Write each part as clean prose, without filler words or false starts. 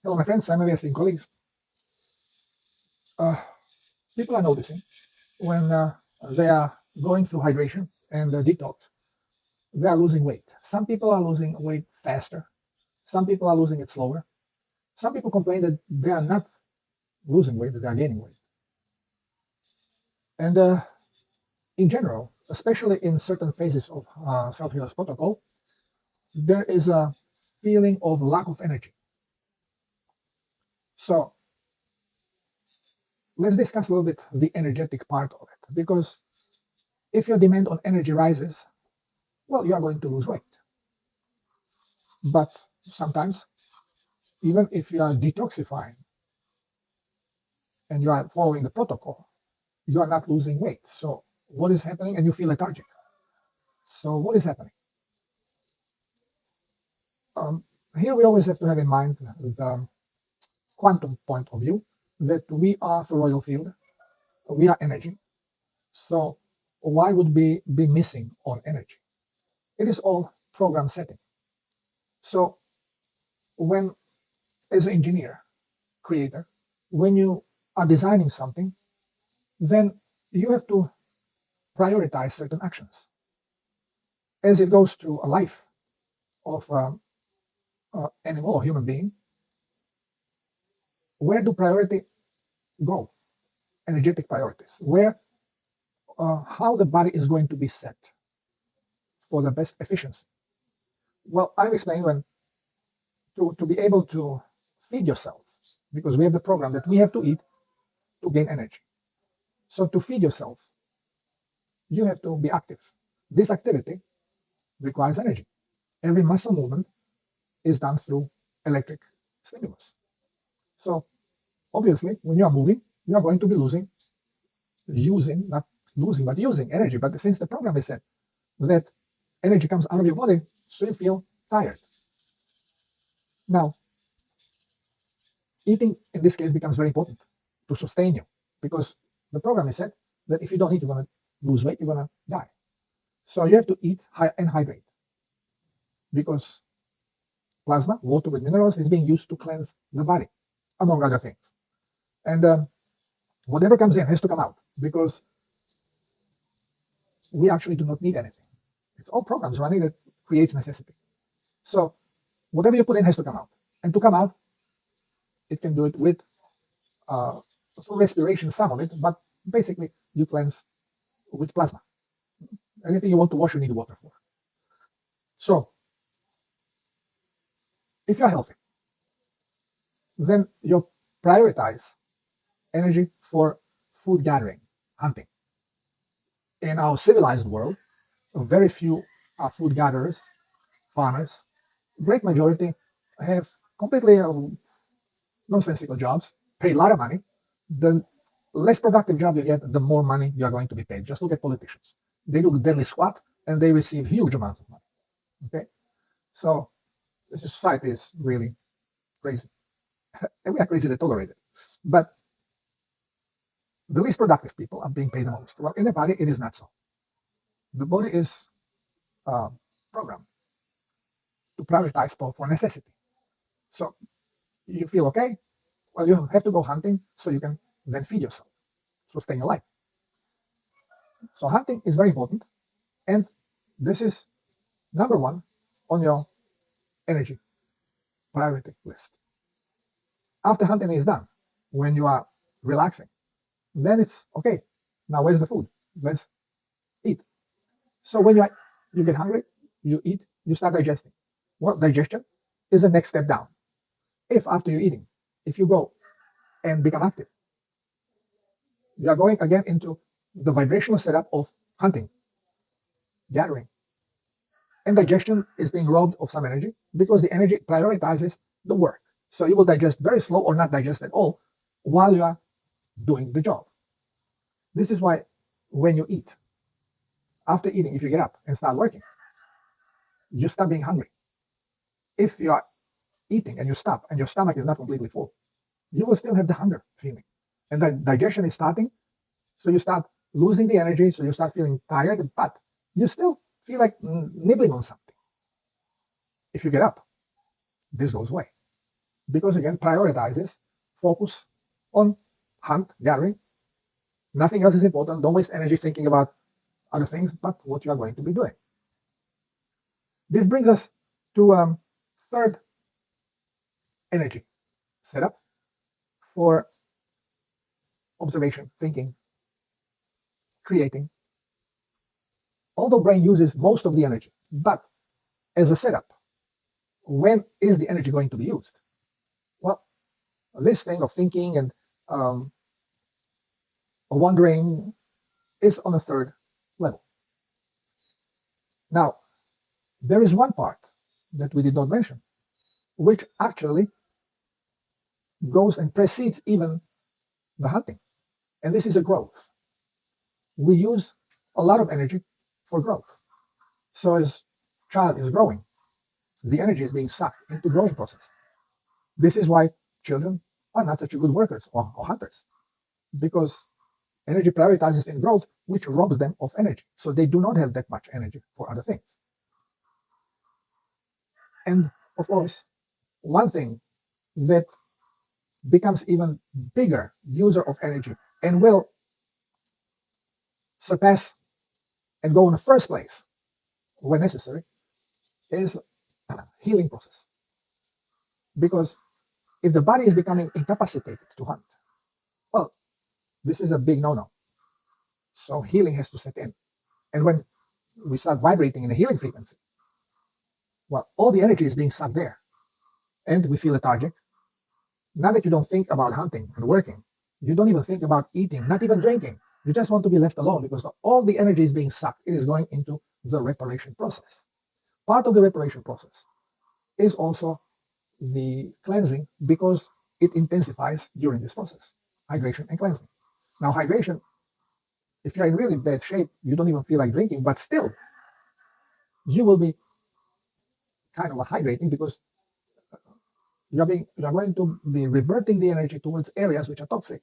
Hello, my friends, family, esteemed colleagues. Uh, People are noticing when they are going through hydration and detox, they are losing weight. Some people are losing weight faster. Some people are losing it slower. Some people complain that they are not losing weight, that they are gaining weight. And in general, especially in certain phases of self-health protocol, there is a feeling of lack of energy. So let's discuss a little bit the energetic part of it, because if your demand on energy rises, well, you are going to lose weight. But sometimes, even if you are detoxifying and you are following the protocol, you are not losing weight. So what is happening? And you feel lethargic. So what is happening? Um, Here we always have to have in mind the quantum point of view, that we are toroidal field, we are energy. So why would we be missing on energy? It is all program setting. So when, as an engineer, creator, when you are designing something, then you have to prioritize certain actions. As it goes to a life of animal or human being, where do priority go? Energetic priorities. Where, how the body is going to be set for the best efficiency. Well, I've explained when to be able to feed yourself, because we have the program that we have to eat to gain energy. So to feed yourself, you have to be active. This activity requires energy. Every muscle movement is done through electric stimulus. So obviously, when you are moving, you are going to be not losing, but using energy. But since the program is set that energy comes out of your body, so you feel tired. Now, eating in this case becomes very important to sustain you, because the program is set that if you don't eat, you're going to lose weight, you're going to die. So you have to eat high and hydrate, because plasma, water with minerals, is being used to cleanse the body, among other things. And whatever comes in has to come out, because we actually do not need anything. It's all programs running that creates necessity. So whatever you put in has to come out. And to come out, it can do it with through respiration, some of it, but basically you cleanse with plasma. Anything you want to wash, you need water for. So if you're healthy, then you prioritize energy for food gathering, hunting. In our civilized world, very few are food gatherers, farmers. Great majority have completely nonsensical jobs, pay a lot of money. The less productive job you get, the more money you are going to be paid. Just look at politicians. They do deadly squat and they receive huge amounts of money. Okay, so this society is really crazy. And we are crazy to tolerate it. But the least productive people are being paid the most. Well, in the body, it is not so. The body is programmed to prioritize for necessity. So you feel okay, well, you have to go hunting so you can then feed yourself, sustain alive. So hunting is very important, and this is number one on your energy priority list. After hunting is done, when you are relaxing, then it's okay. Now where's the food? Let's eat. So when you get hungry, you eat, you start digesting. Well, digestion is the next step down. If after you're eating, if you go and become active, you are going again into the vibrational setup of hunting, gathering. And digestion is being robbed of some energy because the energy prioritizes the work. So you will digest very slow or not digest at all while you are doing the job. This is why when you eat, after eating, if you get up and start working, you stop being hungry. If you are eating and you stop and your stomach is not completely full, you will still have the hunger feeling. And the digestion is starting, so you start losing the energy, so you start feeling tired, but you still feel like nibbling on something. If you get up, this goes away. because again, prioritizes focus on hunt, gathering. Nothing else is important. Don't waste energy thinking about other things, but what you are going to be doing. This brings us to third energy setup for observation, thinking, creating. Although brain uses most of the energy, but as a setup, when is the energy going to be used? Well, this thing of thinking and wondering is on a third level. Now, there is one part that we did not mention, which actually goes and precedes even the hunting, and this is a growth. We use a lot of energy for growth. So as child is growing, the energy is being sucked into growing process. This is why children are not such good workers or hunters, because energy prioritizes in growth, which robs them of energy. So they do not have that much energy for other things. And of course, one thing that becomes even bigger user of energy and will surpass and go in the first place when necessary is healing process. Because if the body is becoming incapacitated to hunt, well, this is a big no-no. So healing has to set in. And when we start vibrating in a healing frequency, well, all the energy is being sucked there. And we feel lethargic. Now that you don't think about hunting and working, you don't even think about eating, not even drinking. You just want to be left alone because all the energy is being sucked. It is going into the reparation process. Part of the reparation process is also the cleansing, because it intensifies during this process, hydration and cleansing. Now, hydration, if you're in really bad shape, you don't even feel like drinking, but still, you will be kind of hydrating because you are going to be reverting the energy towards areas which are toxic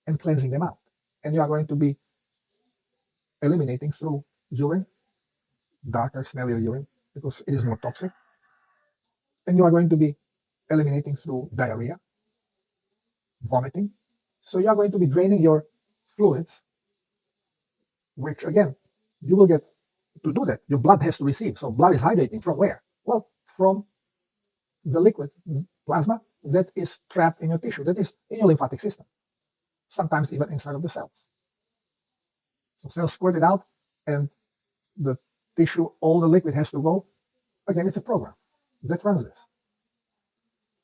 and cleansing them out. And you are going to be eliminating through urine, darker, smellier urine, because it is more toxic. And you are going to be eliminating through diarrhea, vomiting. So you are going to be draining your fluids, which again, you will get to do that. Your blood has to receive. So blood is hydrating from where? Well, from the liquid plasma that is trapped in your tissue, that is in your lymphatic system, sometimes even inside of the cells. So cells squirt it out, and the tissue, all the liquid has to go. Again, it's a program that runs this.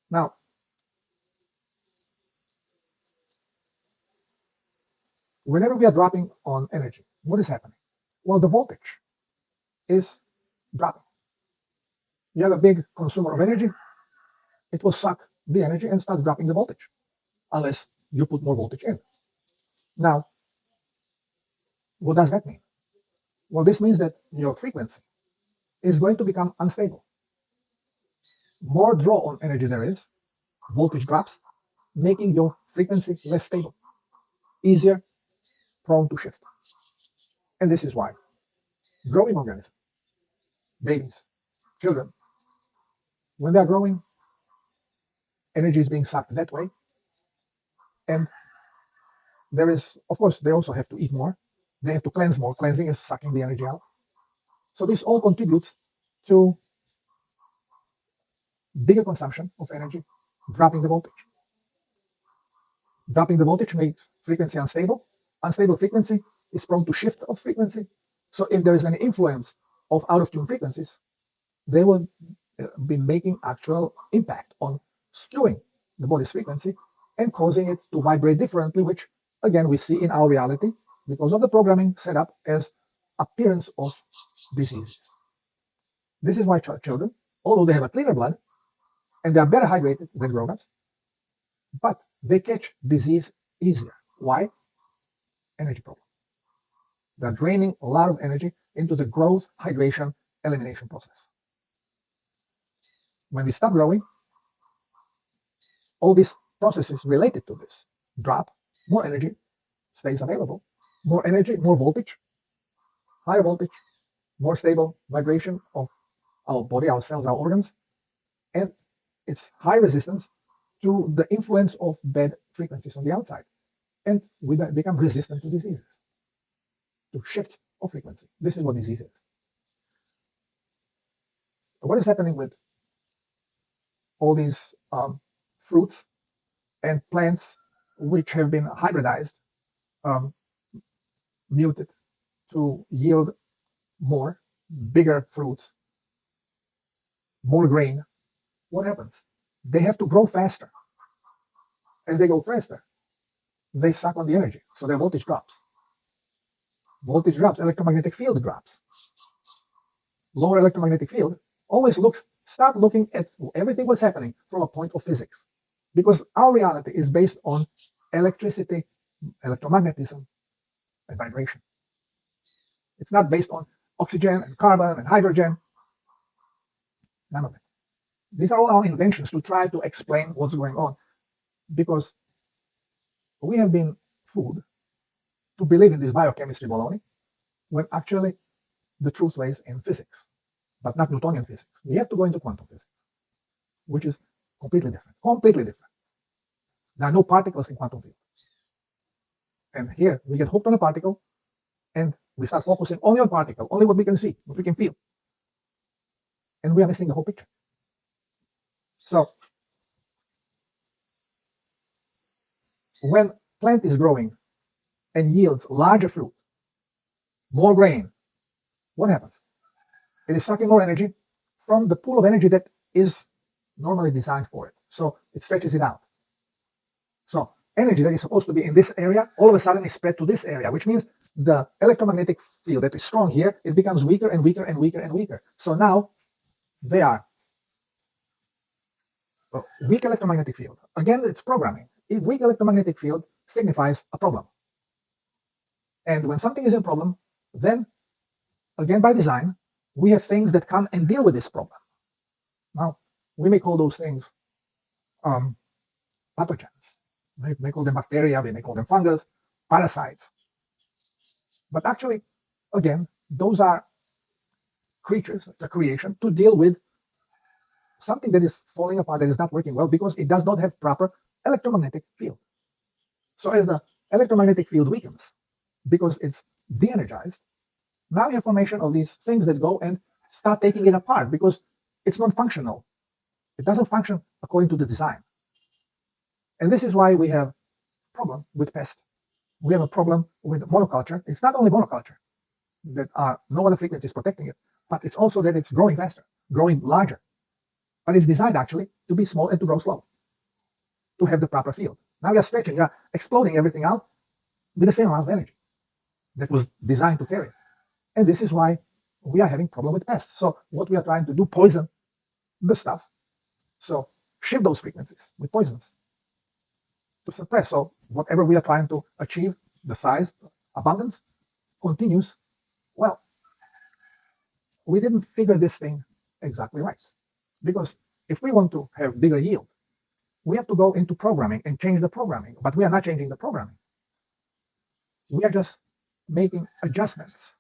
Now, whenever we are dropping on energy, what is happening? Well, the voltage is dropping. You have a big consumer of energy, it will suck the energy and start dropping the voltage, unless you put more voltage in. Now, what does that mean? Well, this means that your frequency is going to become unstable. More draw on energy there is, voltage drops, making your frequency less stable, easier, prone to shift. And this is why growing organisms, babies, children, when they are growing, energy is being sucked that way. And there is, of course, they also have to eat more. They have to cleanse more. Cleansing is sucking the energy out. So this all contributes to bigger consumption of energy, dropping the voltage. Dropping the voltage makes frequency unstable. Unstable frequency is prone to shift of frequency. So if there is an influence of out-of-tune frequencies, they will be making actual impact on skewing the body's frequency and causing it to vibrate differently, which again we see in our reality because of the programming set up as appearance of diseases. This is why children, although they have a cleaner blood and they are better hydrated than grown-ups, but they catch disease easier. Why? Energy problem. They're draining a lot of energy into the growth, hydration, elimination process. When we stop growing, all these processes related to this drop, more energy stays available, more energy, more voltage, higher voltage, more stable vibration of our body, our cells, our organs, and it's high resistance to the influence of bad frequencies on the outside. And we become resistant to diseases, to shifts of frequency. This is what disease is. What is happening with all these fruits and plants which have been hybridized, muted to yield more, bigger fruits, more grain? What happens? They have to grow faster. As they go faster, they suck on the energy, so their voltage drops. Voltage drops, electromagnetic field drops. Lower electromagnetic field always start looking at everything what's happening from a point of physics, because our reality is based on electricity, electromagnetism, and vibration. It's not based on oxygen and carbon and hydrogen. None of it. These are all our inventions to try to explain what's going on, because we have been fooled to believe in this biochemistry baloney, when actually the truth lays in physics, but not Newtonian physics. We have to go into quantum physics, which is completely different. Completely different. There are no particles in quantum field. And here we get hooked on a particle, and we start focusing only on particle, only what we can see, what we can feel. And we are missing the whole picture. So when plant is growing and yields larger fruit, more grain, what happens? It is sucking more energy from the pool of energy that is normally designed for it. So it stretches it out. So energy that is supposed to be in this area, all of a sudden is spread to this area, which means the electromagnetic field that is strong here, it becomes weaker and weaker and weaker and weaker. So now they are a weak electromagnetic field. Again, it's programming. A weak electromagnetic field signifies a problem. And when something is a problem, then, again by design, we have things that come and deal with this problem. Now, we may call those things pathogens. We may call them bacteria, we may call them fungus, parasites. But actually, again, those are creatures, it's a creation to deal with something that is falling apart, that is not working well, because it does not have proper electromagnetic field. So as the electromagnetic field weakens, because it's de-energized, now you have formation of these things that go and start taking it apart, because it's not functional. It doesn't function according to the design. And this is why we have a problem with pests. We have a problem with monoculture. It's not only monoculture that are no other frequencies protecting it, but it's also that it's growing faster, growing larger. But it's designed actually to be small and to grow slow, to have the proper field. Now we are stretching, we are exploding everything out with the same amount of energy that was designed to carry it. And this is why we are having problem with pests. So what we are trying to do, poison the stuff. So shift those frequencies with poisons to suppress. So whatever we are trying to achieve, the size, abundance, continues. Well, we didn't figure this thing exactly right. Because if we want to have bigger yield, we have to go into programming and change the programming. But we are not changing the programming. We are just making adjustments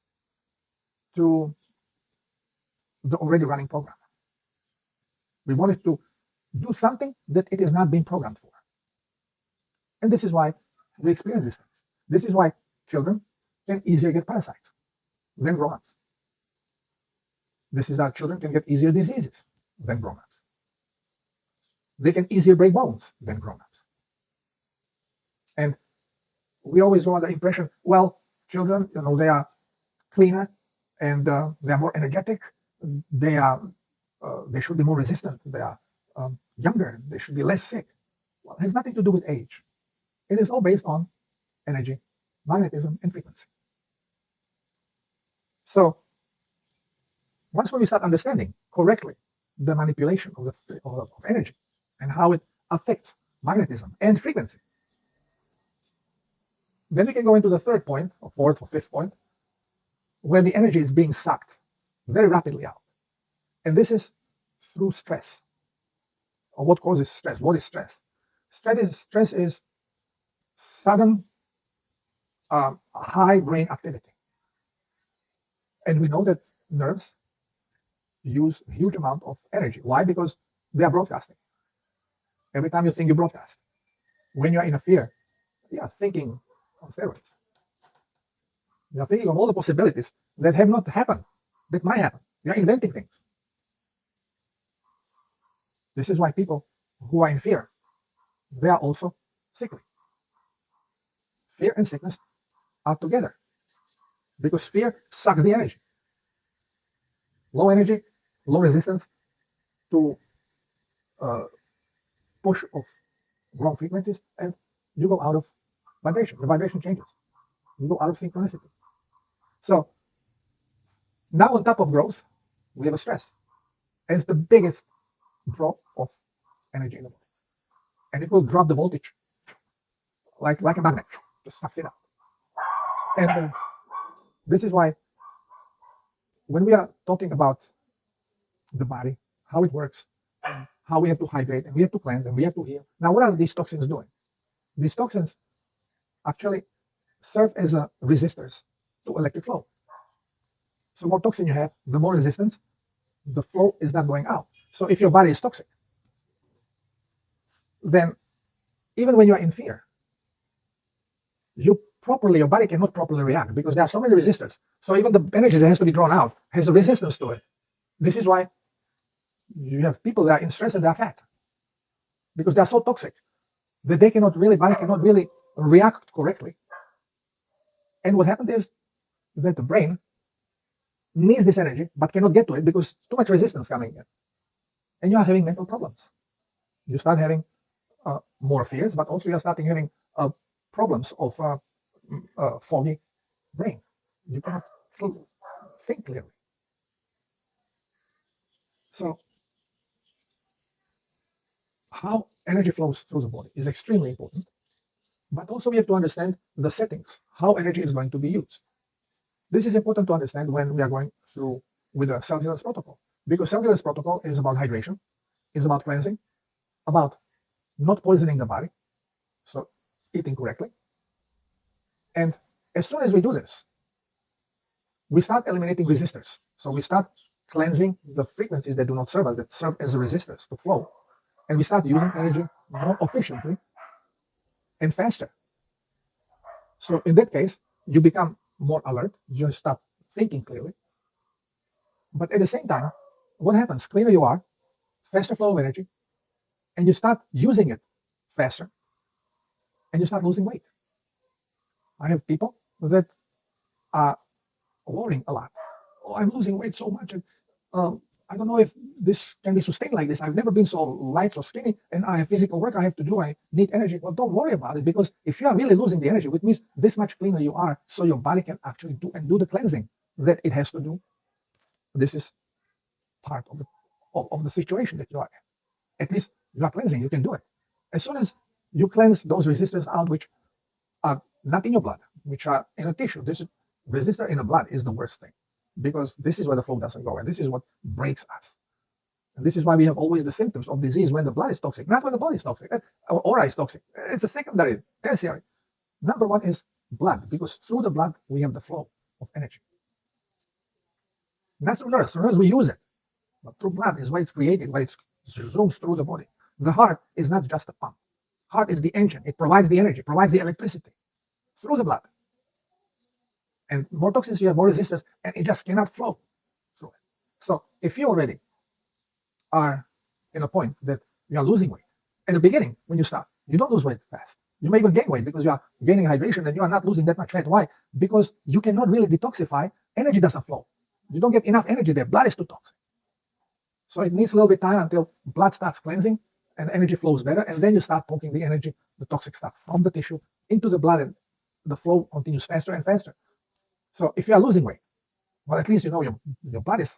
to the already running program. We wanted to do something that it is not being programmed for. And this is why we experience these things. This is why children can easier get parasites than grown-ups. This is how children can get easier diseases than grown-ups. They can easier break bones than grown-ups. And we always go under the impression, well, children, they are cleaner and they are more energetic. They should be more resistant. They are younger. They should be less sick. Well, it has nothing to do with age. It is all based on energy, magnetism, and frequency. So once we start understanding correctly the manipulation of energy and how it affects magnetism and frequency, then we can go into the third point, or fourth or fifth point, where the energy is being sucked very rapidly out. And this is through stress. Or what causes stress? What is stress? Stress is sudden high brain activity. And we know that nerves use a huge amount of energy. Why? Because they are broadcasting. Every time you think, you broadcast. When you're in a fear, you are thinking on steroids. You are thinking of all the possibilities that have not happened, that might happen. You are inventing things. This is why people who are in fear, they are also sickly. Fear and sickness are together because fear sucks the energy. Low energy, low resistance to push of wrong frequencies, and you go out of vibration. The vibration changes. You go out of synchronicity. So now on top of growth, we have a stress. And it's the biggest draw of energy in the body. And it will drop the voltage like a magnet, just sucks it up. And this is why when we are talking about the body, how it works, and how we have to hydrate, and we have to cleanse, and we have to heal. Now, what are these toxins doing? These toxins actually serve as resistors to electric flow. So the more toxin you have, the more resistance, the flow is not going out. So if your body is toxic, then even when you are in fear, your body cannot properly react because there are so many resistors. So even the energy that has to be drawn out has a resistance to it. This is why you have people that are in stress and they are fat because they are so toxic that body cannot really react correctly. And what happened is that the brain needs this energy but cannot get to it because too much resistance coming in. And you are having mental problems. You start having more fears, but also you're starting having problems of foggy brain. You cannot think clearly. So how energy flows through the body is extremely important, but also we have to understand the settings, how energy is going to be used. This is important to understand when we are going through with a cellular protocol, because cellular protocol is about hydration, is about cleansing, about not poisoning the body, so eating correctly. And as soon as we do this, we start eliminating resistors. So we start cleansing the frequencies that do not serve us, that serve as resistors to flow. And we start using energy more efficiently and faster. So in that case, you become more alert, you start thinking clearly. But at the same time, what happens? Cleaner you are, faster flow of energy, and you start using it faster, and you start losing weight. I have people that are worrying a lot. Oh, I'm losing weight so much, and I don't know if this can be sustained like this. I've never been so light or skinny, and I have physical work I have to do. I need energy. Well, don't worry about it, because if you are really losing the energy, which means this much cleaner you are, so your body can actually do the cleansing that it has to do. This is part of the situation that you are in. At least you are cleansing. You can do it. As soon as you cleanse those resistors out, which are not in your blood, which are in a tissue. This resistor in the blood is the worst thing, because this is where the flow doesn't go, and this is what breaks us. And this is why we have always the symptoms of disease when the blood is toxic, not when the body is toxic, or aura is toxic. It's a secondary, tertiary. Number one is blood, because through the blood we have the flow of energy. Not through nerves. Through nerves we use it, but through blood is why it's created, why it zooms through the body. The heart is not just a pump. Heart is the engine. It provides the energy, provides the electricity through the blood. And more toxins, you have more resistors, and it just cannot flow through it. So if you already are in a point that you are losing weight, at the beginning, when you start, you don't lose weight fast. You may even gain weight because you are gaining hydration and you are not losing that much fat. Why? Because you cannot really detoxify. Energy doesn't flow. You don't get enough energy there. Blood is too toxic. So it needs a little bit of time until blood starts cleansing and energy flows better, and then you start pumping the energy, the toxic stuff, from the tissue into the blood, and the flow continues faster and faster. So if you are losing weight, well, at least you know your blood is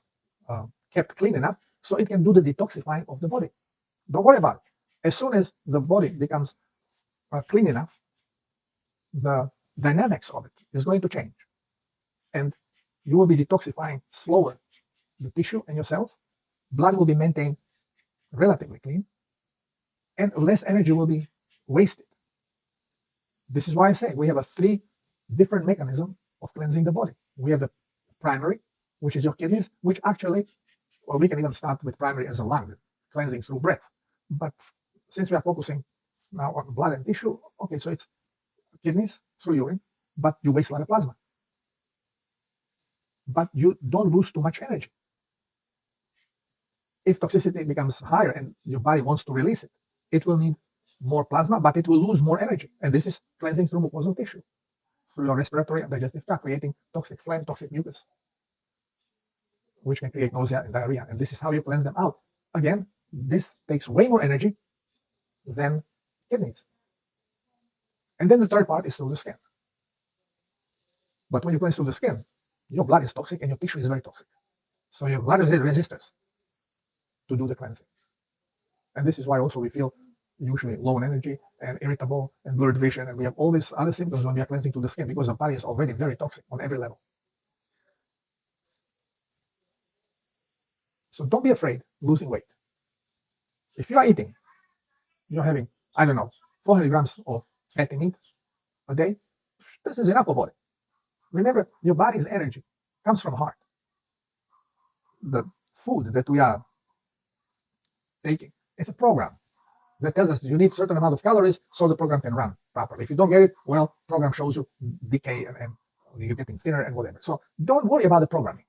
kept clean enough so it can do the detoxifying of the body. Don't worry about it. As soon as the body becomes clean enough, the dynamics of it is going to change, and you will be detoxifying slower the tissue and your cells. Blood will be maintained relatively clean, and less energy will be wasted. This is why I say we have 3 different mechanisms of cleansing the body. We have the primary, which is your kidneys, which actually, well, we can even start with primary as a lung, cleansing through breath. But since we are focusing now on blood and tissue, okay, so it's kidneys through urine, but you waste a lot of plasma. But you don't lose too much energy. If toxicity becomes higher and your body wants to release it, it will need more plasma, but it will lose more energy. And this is cleansing through mucosal tissue, through your respiratory and digestive tract, creating toxic phlegm, toxic mucus, which can create nausea and diarrhea. And this is how you cleanse them out. Again, this takes way more energy than kidneys. And then the third part is through the skin. But when you cleanse through the skin, your blood is toxic and your tissue is very toxic. So your blood is resistors to do the cleansing. And this is why also we feel usually low in energy and irritable and blurred vision. And we have all these other symptoms when we are cleansing to the skin because the body is already very toxic on every level. So don't be afraid losing weight. If you are eating, you're having, I don't know, 400 grams of fatty meat a day, this is enough for body. Remember, your body's energy comes from heart. The food that we are taking, it's a program that tells us you need a certain amount of calories so the program can run properly. If you don't get it, well, program shows you decay and you're getting thinner and whatever. So don't worry about the programming.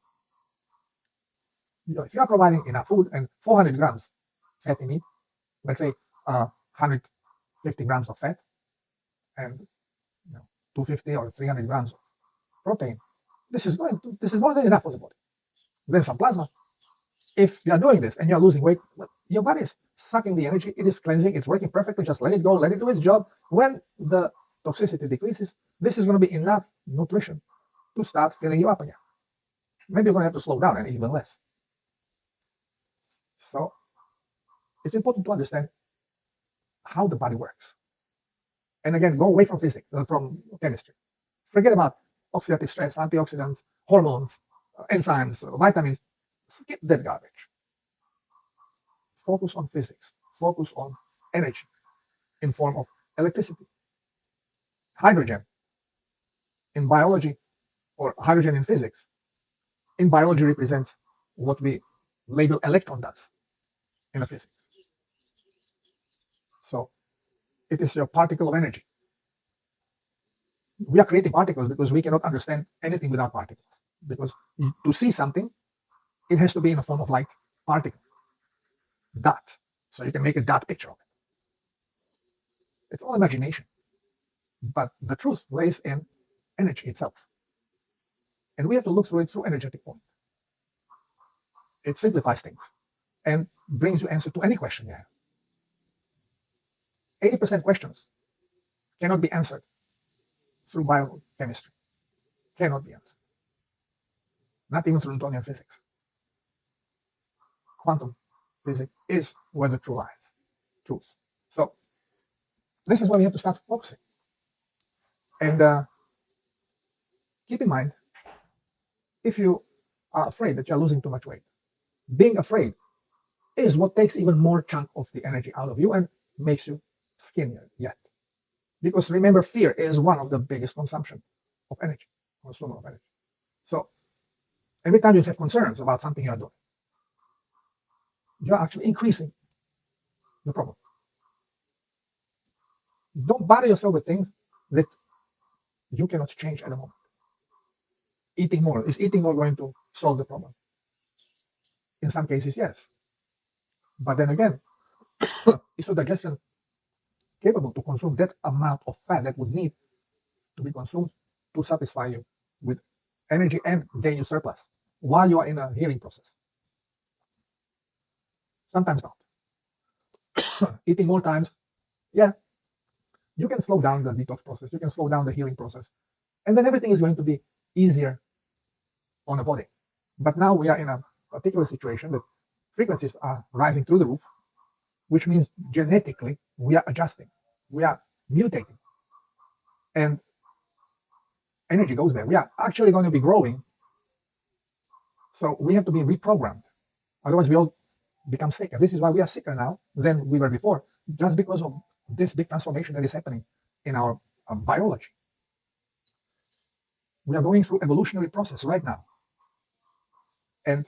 If you are providing enough food and 400 grams fatty meat, let's say 150 grams of fat and 250 or 300 grams of protein, this is more than enough for the body. Then some plasma. If you are doing this and you are losing weight, your body is sucking the energy, it is cleansing, it's working perfectly, just let it go, let it do its job. When the toxicity decreases, this is going to be enough nutrition to start filling you up again. Maybe you're going to have to slow down and eat even less. So it's important to understand how the body works. And again, go away from physics, from chemistry. Forget about oxidative stress, antioxidants, hormones, enzymes, vitamins. Skip that garbage. Focus on physics. Focus on energy in form of electricity. Hydrogen in biology, or hydrogen in physics, in biology represents what we label electron does in the physics. So it is your particle of energy. We are creating particles because we cannot understand anything without particles. Because to see something, it has to be in the form of light particle, dot. So you can make a dot picture of it. It's all imagination. But the truth lays in energy itself. And we have to look through it through energetic point. It simplifies things and brings you answer to any question you have. 80% questions cannot be answered through biochemistry. Cannot be answered. Not even through Newtonian physics. Quantum physics is where the truth lies. Truth. So this is why we have to start focusing. And keep in mind, if you are afraid that you're losing too much weight, being afraid is what takes even more chunk of the energy out of you and makes you skinnier yet. Because remember, fear is one of the biggest consumer of energy. So every time you have concerns about something you're doing, you're actually increasing the problem. Don't bother yourself with things that you cannot change at the moment. Eating more. Is eating more going to solve the problem? In some cases, yes. But then again, is your digestion capable to consume that amount of fat that would need to be consumed to satisfy you with energy and gain you surplus while you are in a healing process? Sometimes not. Eating more times, yeah, you can slow down the detox process, you can slow down the healing process, and then everything is going to be easier on the body. But now we are in a particular situation that frequencies are rising through the roof, which means genetically we are adjusting, we are mutating, and energy goes there. We are actually going to be growing, so we have to be reprogrammed. Otherwise, we all become sick. And this is why we are sicker now than we were before, just because of this big transformation that is happening in our biology. We are going through evolutionary process right now, and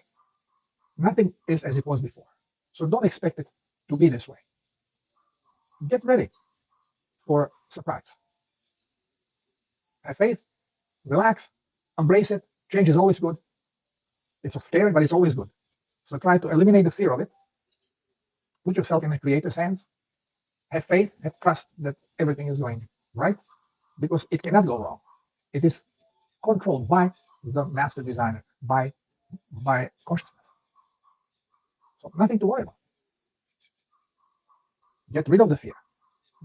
nothing is as it was before. So don't expect it to be this way. get ready for surprise. Have faith, relax, embrace it. Change is always good. It's scary, but it's always good. So try to eliminate the fear of it. Put yourself in the creator's hands. Have faith, have trust that everything is going right, because it cannot go wrong. It is controlled by the master designer, by consciousness. So nothing to worry about. Get rid of the fear.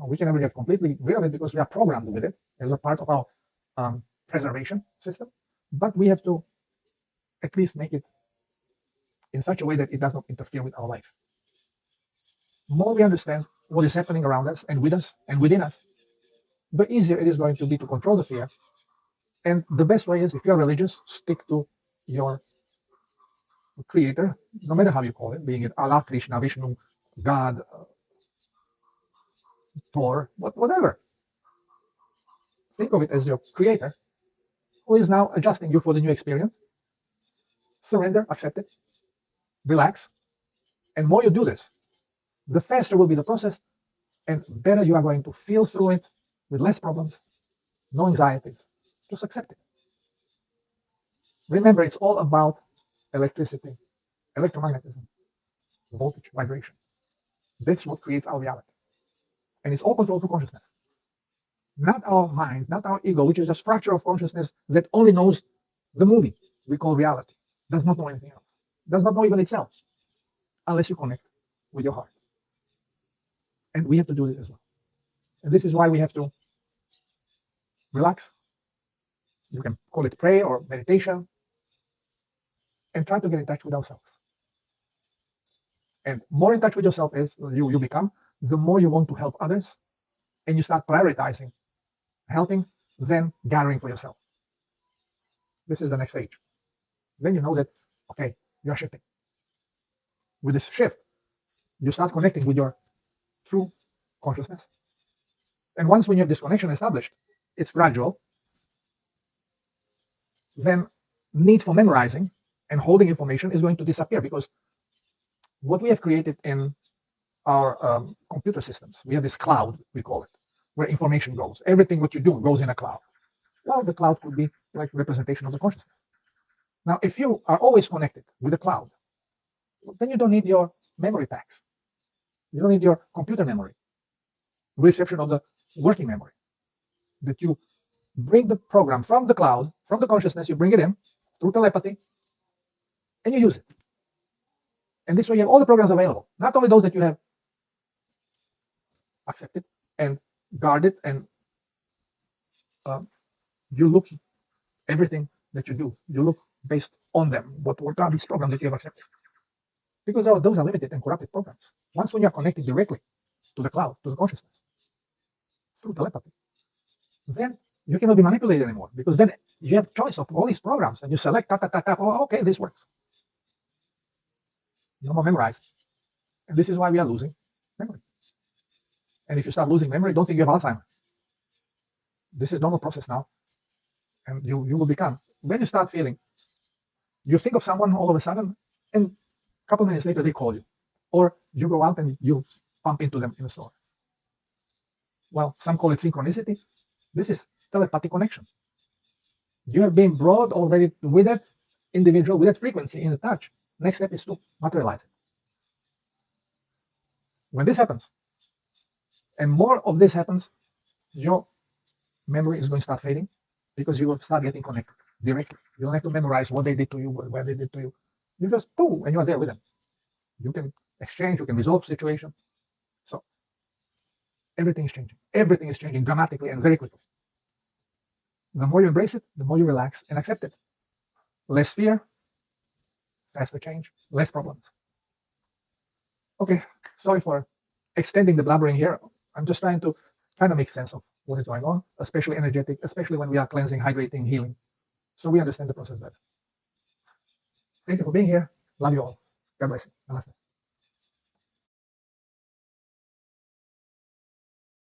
We can never get completely rid of it because we are programmed with it as a part of our preservation system. But we have to at least make it in such a way that it does not interfere with our life. The more we understand what is happening around us and with us and within us, the easier it is going to be to control the fear. And the best way is, if you're religious, stick to your creator, no matter how you call it, being it Allah, Krishna, Vishnu, God, Thor, whatever. Think of it as your creator, who is now adjusting you for the new experience. Surrender, accept it, relax. And more you do this, the faster will be the process, and better you are going to feel through it with less problems, no anxieties. Just accept it. Remember, it's all about electricity, electromagnetism, voltage, vibration. That's what creates our reality. And it's all controlled through consciousness. Not our mind, not our ego, which is a structure of consciousness that only knows the movie we call reality. Does not know anything else. Does not know even itself. Unless you connect with your heart. And we have to do this as well. And this is why we have to relax. You can call it prayer or meditation. And try to get in touch with ourselves. And more in touch with yourself as you become, the more you want to help others, and you start prioritizing helping than gathering for yourself. This is the next stage. Then you know that, okay, you're shifting. With this shift, you start connecting with your true consciousness. And once when you have this connection established, it's gradual, then need for memorizing and holding information is going to disappear, because what we have created in our computer systems, we have this cloud, we call it, where information goes. Everything what you do goes in a cloud. Well, the cloud could be like representation of the consciousness. Now, if you are always connected with the cloud, then you don't need your memory packs. You don't need your computer memory, with the exception of the working memory. That you bring the program from the cloud, from the consciousness, you bring it in through telepathy, and you use it. And this way you have all the programs available, not only those that you have accepted and guarded, and you look everything that you do, you look based on them. What are these programs that you have accepted? Because those are limited and corrupted programs. Once when you are connected directly to the cloud, to the consciousness, through telepathy, then you cannot be manipulated anymore, because then you have choice of all these programs, and you select, oh, okay, this works. No more memorize. And this is why we are losing memory. And if you start losing memory, don't think you have Alzheimer's. This is normal process now. And you will become, when you start feeling, you think of someone all of a sudden, and a couple minutes later they call you. Or you go out and you bump into them in the store. Well, some call it synchronicity. This is telepathic connection. You have been brought already with that individual, with that frequency in the touch. Next step is to materialize it. When this happens, and more of this happens, your memory is going to start fading, because you will start getting connected directly. You don't have to memorize what they did to you, where they did to you. You just boom, and you are there with them. You can exchange, you can resolve situation. So everything is changing. Everything is changing dramatically and very quickly. The more you embrace it, the more you relax and accept it. Less fear, faster change, less problems. Okay, sorry for extending the blabbering here. I'm just trying to make sense of what is going on, especially energetic, especially when we are cleansing, hydrating, healing. So we understand the process better. Thank you for being here. Love you all. God bless you. Namaste.